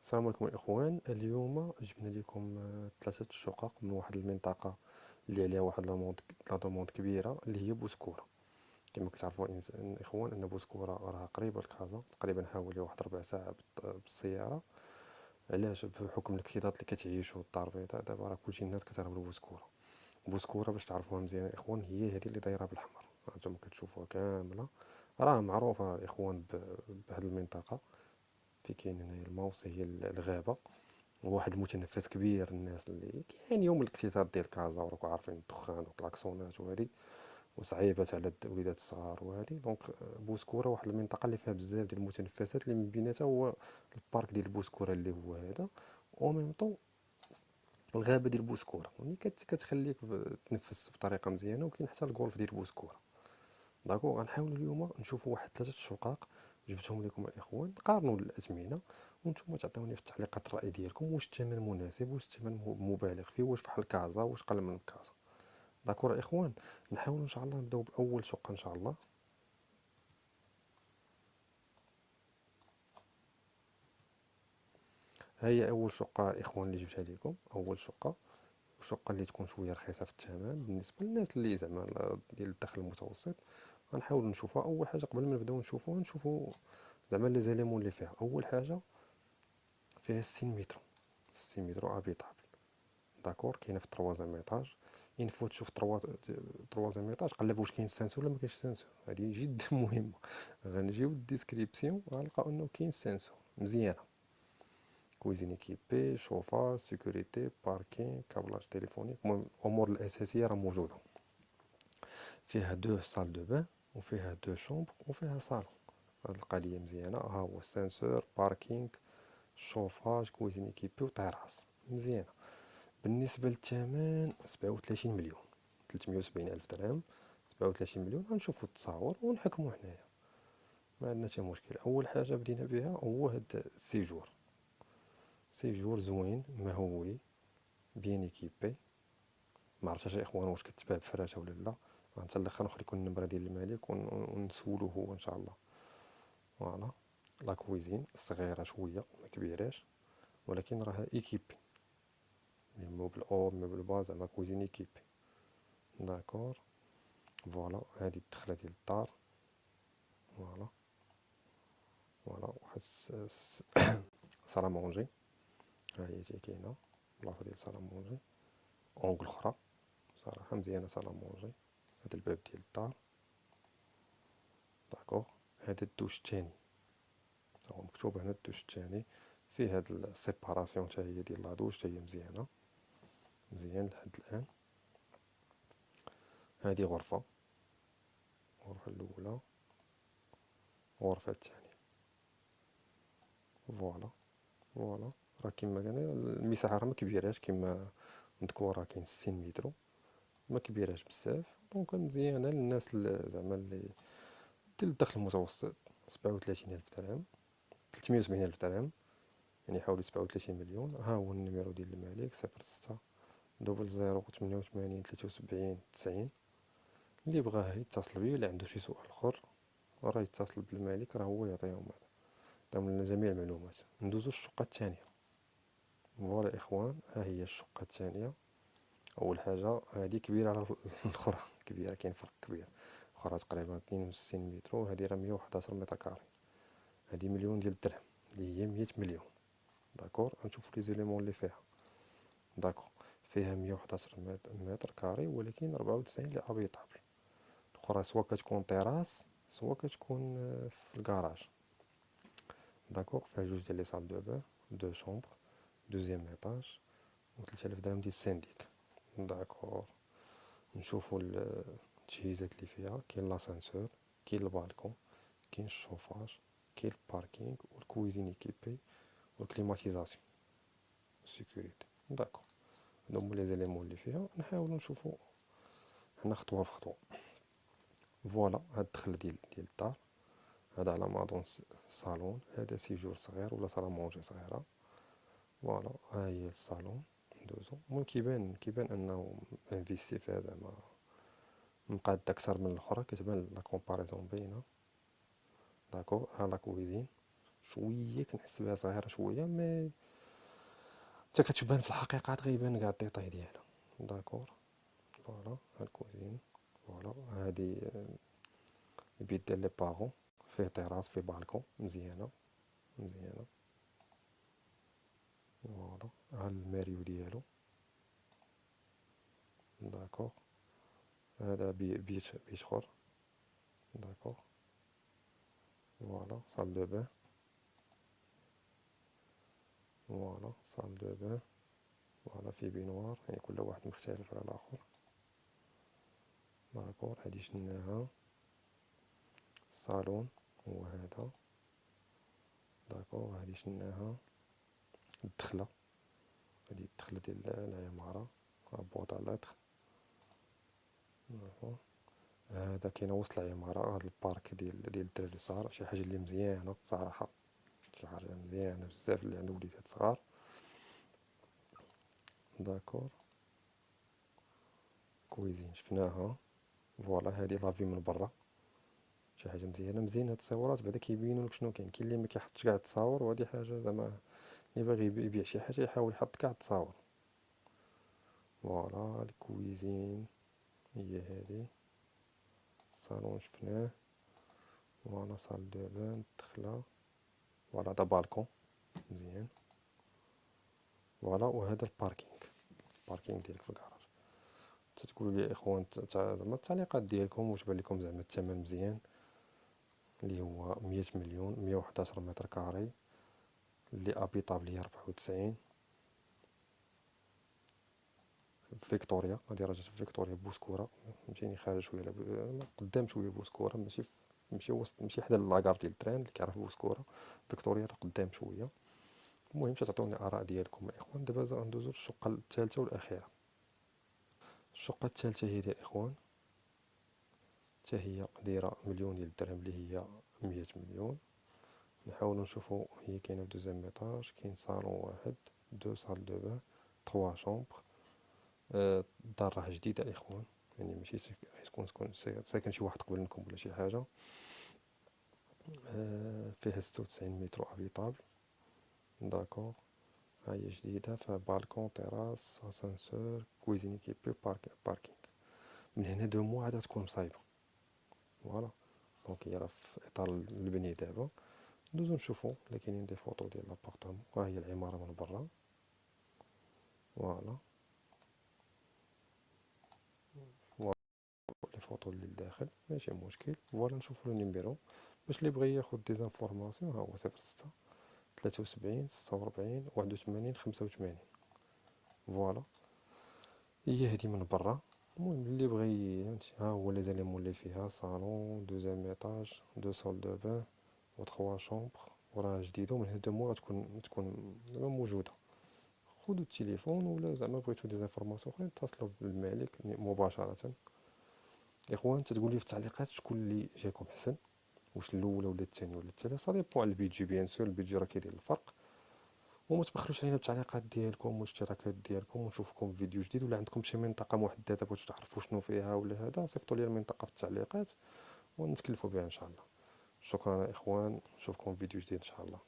السلام عليكم الاخوان. اليوم جبنا لكم ثلاثه شقق من واحد المنطقه اللي عليها واحد لا دوموند كبيره، اللي هي بوسكوره. كما كتعرفوا الاخوان ان بوسكوره راها قريبه لكازا، تقريبا حوالي واحد ربع ساعه بالسياره. علاش؟ بحكم الاكتظاظ اللي كتعيشوا الدار البيضاء دابا، راه كلشي الناس كتهرب لبوسكوره. بوسكوره باش تعرفوها مزيان الاخوان، هي هذه اللي دايره بالحمر، هانتوما كتشوفوها كامله، راه معروفه الاخوان بهذه المنطقه. في كاين هنايا الماوس، هي الغابه، وواحد المتنفس كبير. الناس اللي كاين يوم الاكتظاظ ديال كازا، وراكم عارفين الدخان والكلاكسونات وهذه، وصعيبات على الوليدات الصغار وهذه. دونك بوسكوره واحد المنطقه اللي فيها بزاف ديال المتنفسات، اللي من بيناتها هو البارك ديال بوسكوره اللي هو هذا، او ميم طون الغابه ديال بوسكوره اللي كتخليك تنفس بطريقه مزيانه. وكاين حتى الغولف ديال بوسكوره. داكو، غنحاولوا اليوم نشوفوا واحد ثلاثه شقق جبتهم لكم الاخوان، قارنوا الاثمنه، وانتم تعطيوني في التعليقات الراي ديالكم، واش الثمن مناسب، واش الثمن مبالغ فيه، واش فحال كازا، واش قل من كازا. داكور الاخوان، نحاولوا ان شاء الله نبداو باول شقه ان شاء الله. ها هي اول شقه الاخوان اللي جبتها لكم، اول شقه، وشقه اللي تكون شويه رخيصه في الثمن بالنسبه للناس اللي زعما ديال الدخل المتوسط. غنحاولوا نشوفها. اول حاجه قبل ما نبداو نشوفوا زعما لي زيليمون اللي فيها. اول حاجه فيها 60 متر، 60 متر ابيطابل. داكور، كاينه في التروازيام ايطاج. اين فوا تشوف تروازيام ايطاج، قلب واش كاين سانسور ولا ما كاينش سانسور، هذه جد مهمه. غنجيو الديسكريبسيون غنلقاو انه كاين سانسور مزيانه. كويزين ايكيبي، شوفاج، سيكوريتي، باركين، كابلاج تليفونيك، المهم الامور الاساسيه راه موجوده. فيها دو سال دو بان، وفيها دو شومبر، وفيها صالون. هاد القضيه مزيانه. ها هو السانسور، باركينغ، شوفاج، كويزين ايكيبي، وطيراس مزيانه. بالنسبة للثمن 37 مليون، 370 ألف درهم. 37 مليون. غنشوفو التصاور ونحكمو حنايا، ما عندنا حتى مشكل. أول حاجة بدينا بها هو هاد السيجور. سيجور زوين، مهوي، بيان ايكيبي. معرفتش اخوان واش كتباع بفراشة ولا لا. حتى الاخر نخليكم النمرة ديال الملك ونسولو هو ان شاء الله. فوالا. لا كويزين صغيرة شوية، ما كبيراش، ولكن راها ايكيبي، لي موبل او موبل با، زعما كويزين ايكيبي. داكور. فوالا، هذه الدخله ديال الدار. فوالا. فوالا، واحد صالا مونجي، ها هي تي كاينه بلاصه ديال صالا مونجي. اونغل اخرى صراحه مزيانه صالا مونجي. هذا الباب ديال الدار. داكوغ. هذا الدوش الثاني، هو مكتوب هنا الدوش الثاني. فيه هاد السيباراسيون حتى هي ديال لا دوش، حتى هي مزيانه، مزيان لحد الان. هذه غرفه، الغرفه الاولى، الغرفه الثانيه. فوالا. فوالا، راه كيما قلنا المساحه راه ما كبيراش كيما مذكوره، كاين 60 متر، ما كبيراش بزاف. دونك مزيانه للناس زعما اللي ديال الدخل المتوسط. 37 الف درهم، 370 الف درهم، يعني حوالي 37 مليون. ها هو النيميرو ديال الملك: 06 00 88 73 90. اللي بغاه يتصل بيه، اللي عنده شي سؤال اخر راه يتصل بالملك، راه هو يعطيهم لنا جميع المعلومات. ندوزو الشقه الثانيه. فوالا اخوان، ها هي الشقه الثانيه. اول حاجه هذه كبيره على الاخرى، كبيره، كاين فرق كبير. الاخرى تقريبا 62 متر، وهذه راه 111 متر كاري. هذه مليون ديال الدرهم، اللي هي 100 مليون. داكور، غنشوفوا لي زيليمون اللي فيها. داكور، فيها 111 متر كاري، ولكن 94 لي ابيطابل. الاخرى سوا كتكون طراس، سوا كتكون في الكراج. داكور، فيها جوج ديال لي صال دو بان، دو شومبر، دوزيام ايطاج، و 3000 درهم ديال السنديك. داكور، نشوفوا التجهيزات اللي فيها. كاين لاسانسور، كاين البالكون، كاين الشوفاج، كاين الباركينغ، والكويزين ايكيبي، والكليماتيزاسيون، والسيكوريتي. داكور، هادو هما لي زيليمون اللي فيها. نحاولوا نشوفوا حنا خطوه بخطوه. فوالا، هاد الدخله ديال الدار. هذا على ما اظن صالون، هذا سيجور صغير ولا صاله مونجي صغيره. فوالا، ها هي الصالون. ندوزو. المهم كيبان انه انفيستي فيها، زعما مقاد اكثر من الاخرى، كتبان لا كومباريزون باينه. داكور، ها لا كويزين. شويه كنحس بها صغيره شويه، مي حتى كتبان في الحقيقه غيبان كاع الديتاي ديالها. داكور. فوالا ها الكوزين. فوالا هادي البيت ديال لي باغون، فيه تيراس فيه بالكون مزيانه مزيانه. فوالا ها الماريو ديالو. داكور. هذا بيت اخر. داكور. فوالا صال دو بان. فوالا صال دو بان. فوالا في بينوار، يعني كل واحد مختلف على الاخر. داكور. هادي شناها الصالون هو هذا. داكور. هادي شناها الدخله، هادي الدخله ديال العماره، بوط على لتر. هذا كاين وسط العماره، هاد البارك ديال الدراري الصغار، شي حاجه اللي مزيانه صراحه، شي حاجه مزيانه بزاف اللي عنده وليدات صغار. داكور. كويزين شفناها. فوالا هادي لافي من برا، شي حاجه مزيانه مزيان. هاد التصاورات بعدا كيبينوا لك شنو كاين اللي ما كيحطش كاع التصاور، وهادي حاجه زعما اللي باغي يبيع شي حاجه يحاول يحط كاع التصاور. فوالا الكويزين هي هادي. الصالون شفناه. فوالا صال دو بان الدخله. فوالا هذا بالكون مزيان. فوالا وهذا الباركينغ، الباركينغ ديالك في الكراج. تقولوا لي اخوان زعما التعليقات ديالكم، واش بان لكم زعما الثمن مزيان؟ اللي هو 100 مليون 111 متر كاري، اللي ابيطابل هي 94. فيكتوريا، هادي راه جات في فيكتوريا بوسكوره، فهمتيني خارج شويه قدام شويه بوسكوره، ماشي وسط، ماشي حدا لاكار ديال التران اللي كيعرف بوسكوره. فيكتوريا راه قدام شويه. المهم تعطوني الاراء ديالكم الاخوان. دابا ندوزو للشقه الثالثه والاخيره. الشقه الثالثه هي ديال الاخوان، حتى هي دايره مليون ديال الدرهم، اللي هي 100 مليون. نحاولوا نشوفوا، هي كاينه في دوزيام ايطاج، كاين صالون واحد، دو صال دو بان، 3 شومبر. الدار راه جديده الاخوان، يعني ماشي تكون ساكن شي واحد قبل منكم ولا شي حاجه. فيها 96 متر افيتابل. داكور. ها هي جديده، فيها بالكون، تيراس، اسانسور، كويزين ايكيبي، باركينغ. من هنا 2 موا عاد تكون مصايبه. فوالا دونك هي راه في اطار البنيه دابا. ندوزو نشوفو الا كاينين دي فوطو ديال لابارتامون. ها هي العماره من برا. فوالا لي فوطو اللي لداخل ماشي مشكل. فوالا نشوفو لو نيميرو باش اللي بغى ياخد دي زانفورماسيون. ها هو 06 73 46 81 85. فوالا هي هادي من برا. المهم اللي بغى ها هو لي زاليمون اللي فيها: صالون، دوزيام ايطاج، دو سال دو بان و 3 شومبر. وراه جديده، ومن هاد 2 موا غتكون دابا موجوده. خذوا التليفون، ولا زعما بغيتو دي زانفورماسيون اخرين اتصلوا بالمالك مباشره. الاخوان تتقول لي في التعليقات شكون اللي جاكم حسن، واش الاولى ولا الثانيه ولا الثالثه. صا ديبون على البيدجي، بيان سور البيدجي راه كيدير الفرق. وما تبخلوش علينا بالتعليقات ديالكم والاشتراكات ديالكم، ونشوفكم في فيديو جديد. ولا عندكم شي منطقه محدده بغيتو تعرفوا شنو فيها ولا هذا، صيفطوا لي المنطقه في التعليقات ونتكلفوا بها ان شاء الله. شكرا اخوان، نشوفكم في فيديو جديد ان شاء الله.